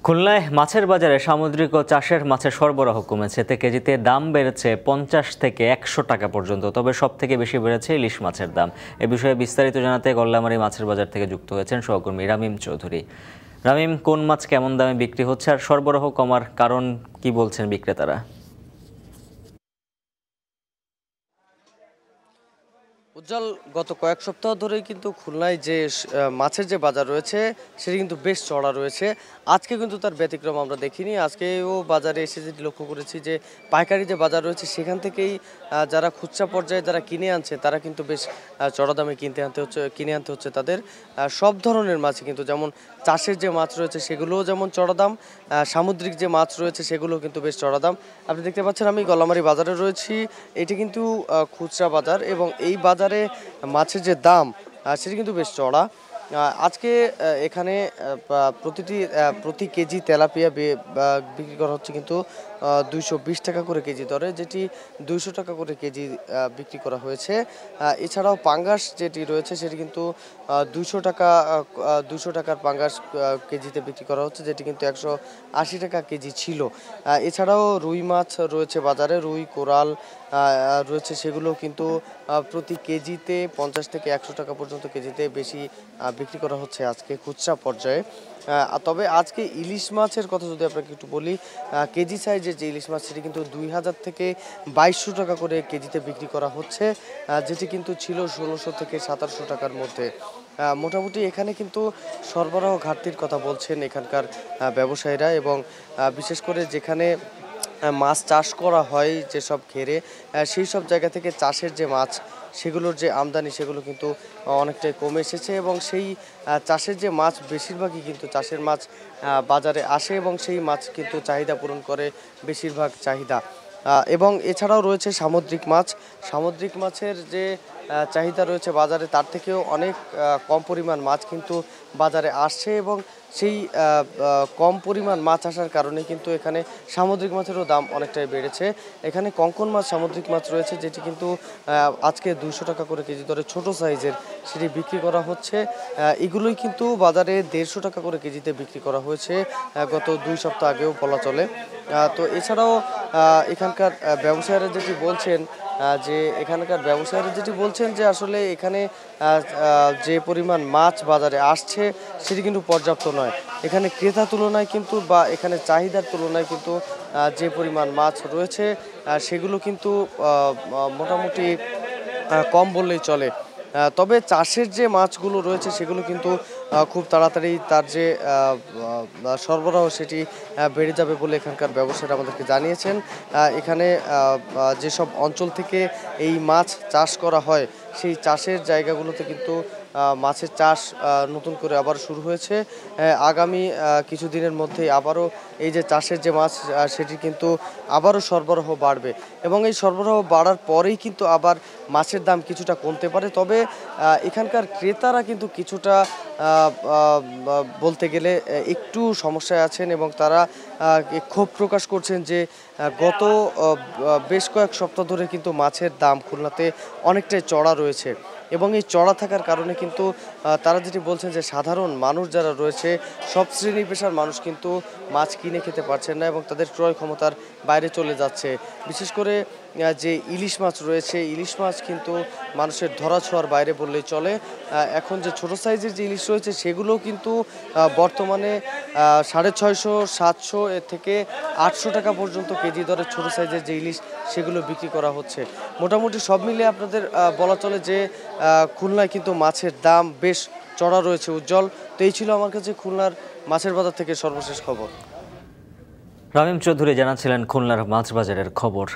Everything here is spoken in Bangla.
খুলনায় মাছের বাজারে সামুদ্রিক ও চাষের মাছের সরবরাহ কমেছে। এতে কেজিতে দাম বেড়েছে ৫০ থেকে ১০০ টাকা পর্যন্ত। তবে সবথেকে বেশি বেড়েছে ইলিশ মাছের দাম। এ বিষয়ে বিস্তারিত জানাতে গল্লামারী মাছের বাজার থেকে যুক্ত হয়েছেন সহকর্মী রামিম চৌধুরী। রামিম, কোন মাছ কেমন দামে বিক্রি হচ্ছে আর সরবরাহ কমার কারণ কি বলছেন বিক্রেতারা? উজ্জ্বল, গত কয়েক সপ্তাহ ধরেই কিন্তু খুলনায় যে মাছের যে বাজার রয়েছে সেটি কিন্তু বেশ চড়া রয়েছে। আজকে কিন্তু তার ব্যতিক্রম আমরা দেখিনি। আজকেও বাজারে এসে যেটি লক্ষ্য করেছি যে পাইকারি যে বাজার রয়েছে সেখান থেকেই যারা খুচরা পর্যায়ে যারা কিনে আনছে তারা কিন্তু বেশ চড়া দামে কিনে আনতে হচ্ছে তাদের। সব ধরনের মাছ কিন্তু, যেমন চাষের যে মাছ রয়েছে সেগুলোও যেমন চড়া দাম, সামুদ্রিক যে মাছ রয়েছে সেগুলোও কিন্তু বেশ চড়া দাম। আপনি দেখতে পাচ্ছেন আমি গল্লামারী বাজারে রয়েছি। এটি কিন্তু খুচরা বাজার এবং এই বাজারে মাছের যে দাম সেটি কিন্তু বেশ চড়া। আজকে এখানে প্রতি কেজি তেলাপিয়া বিক্রি করা হচ্ছে কিন্তু ২২০ টাকা করে কেজি দরে, যেটি ২০০ টাকা করে কেজি বিক্রি করা হয়েছে। এছাড়াও পাঙ্গাস যেটি রয়েছে সেটি কিন্তু ২০০ টাকার পাঙ্গাস কেজিতে বিক্রি করা হচ্ছে, যেটি কিন্তু ১৮০ টাকা কেজি ছিল। এছাড়াও রুই মাছ রয়েছে বাজারে, রুই কোরাল রয়েছে, সেগুলো কিন্তু প্রতি কেজিতে ৫০ থেকে ১০০ টাকা পর্যন্ত কেজিতে বেশি বিক্রি করা হচ্ছে আজকে খুচরা পর্যায়ে। তবে আজকে ইলিশ মাছের কথা যদি আপনাকে একটু বলি, কেজি সাইজের যে ইলিশ মাছ সেটি কিন্তু ২০০০ থেকে ২২০০ টাকা করে কেজিতে বিক্রি করা হচ্ছে, যেটি কিন্তু ছিল ১৬০০ থেকে ১৭০০ টাকার মধ্যে। মোটামুটি এখানে কিন্তু সরবরাহ ঘাটতির কথা বলছেন এখানকার ব্যবসায়ীরা, এবং বিশেষ করে যেখানে মাছ চাষ করা হয় যেসব ঘেরে, সেই সব জায়গা থেকে চাষের যে মাছ সেগুলোর যে আমদানি সেগুলো কিন্তু অনেকটাই কমে এসেছে, এবং সেই চাষের যে মাছ বেশিরভাগই কিন্তু চাষের মাছ বাজারে আসে এবং সেই মাছ কিন্তু চাহিদা পূরণ করে বেশিরভাগ চাহিদা। এবং এছাড়াও রয়েছে সামুদ্রিক মাছের যে চাহিদা রয়েছে বাজারে, তার থেকেও অনেক কম পরিমাণ মাছ কিন্তু বাজারে আসছে, এবং সেই কম পরিমাণ মাছ আসার কারণে কিন্তু এখানে সামুদ্রিক মাছেরও দাম অনেকটাই বেড়েছে। এখানে কঙ্কন মাছ সামুদ্রিক মাছ রয়েছে, যেটি কিন্তু আজকে ২০০ টাকা করে কেজি দরে ছোট সাইজের সেটি বিক্রি করা হচ্ছে। এগুলোই কিন্তু বাজারে ১৫০ টাকা করে কেজিতে বিক্রি করা হয়েছে গত ২ সপ্তাহ আগেও বলা চলে। তো এছাড়াও এখানকার ব্যবসায়ীরা যেটি বলছেন যে আসলে এখানে যে পরিমাণ মাছ বাজারে আসছে সেটি কিন্তু পর্যাপ্ত নয়। এখানে ক্রেতা তুলনায় কিন্তু, বা এখানে চাহিদার তুলনায় কিন্তু যে পরিমাণ মাছ রয়েছে সেগুলো কিন্তু মোটামুটি কম বললেই চলে। তবে চাষের যে মাছগুলো রয়েছে সেগুলো কিন্তু খুব তাড়াতাড়ি তার যে সরবরাহ সেটি বেড়ে যাবে বলে এখানকার ব্যবসায়ীরা আমাদেরকে জানিয়েছেন। এখানে যেসব অঞ্চল থেকে এই মাছ চাষ করা হয় সেই চাষের জায়গাগুলোতে কিন্তু মাছের চাষ নতুন করে আবার শুরু হয়েছে। আগামী কিছুদিনের মধ্যেই আবারও এই যে চাষের যে মাছ সেটি কিন্তু আবারও সরবরাহ বাড়বে, এবং এই সরবরাহ বাড়ার পরেই কিন্তু আবার মাছের দাম কিছুটা কমতে পারে। তবে এখানকার ক্রেতারা কিন্তু কিছুটা বলতে গেলে একটু সমস্যায় আছেন, এবং তারা ক্ষোভ প্রকাশ করছেন যে গত বেশ কয়েক সপ্তাহ ধরে কিন্তু মাছের দাম খুলনাতে অনেকটাই চড়া রয়েছে, এবং এই চড়া থাকার কারণে কিন্তু তারা যেটি বলছেন যে সাধারণ মানুষ যারা রয়েছে, সব শ্রেণী পেশার মানুষ কিন্তু মাছ কিনে খেতে পারছেন না, এবং তাদের ক্রয় ক্ষমতার বাইরে চলে যাচ্ছে। বিশেষ করে যে ইলিশ মাছ রয়েছে, ইলিশ মাছ কিন্তু মানুষের ধরাছোঁয়ার বাইরে বললেই চলে। এখন যে ছোট সাইজের যে ইলিশ রয়েছে সেগুলোও কিন্তু বর্তমানে 650, 700 এর থেকে 800 টাকা পর্যন্ত কেজি দরে ছোট সাইজের যে ইলিশ সেগুলো বিক্রি করা হচ্ছে। মোটামুটি সব মিলিয়ে আপনাদের বলা চলে যে খুলনায় কিন্তু মাছের দাম বেশ চড়া রয়েছে। উজ্জ্বল, তো এই ছিল আমার কাছে খুলনার মাছের বাজার থেকে সর্বশেষ খবর। রামিম চৌধুরী জানাচ্ছিলেন খুলনার মাছ বাজারের খবর।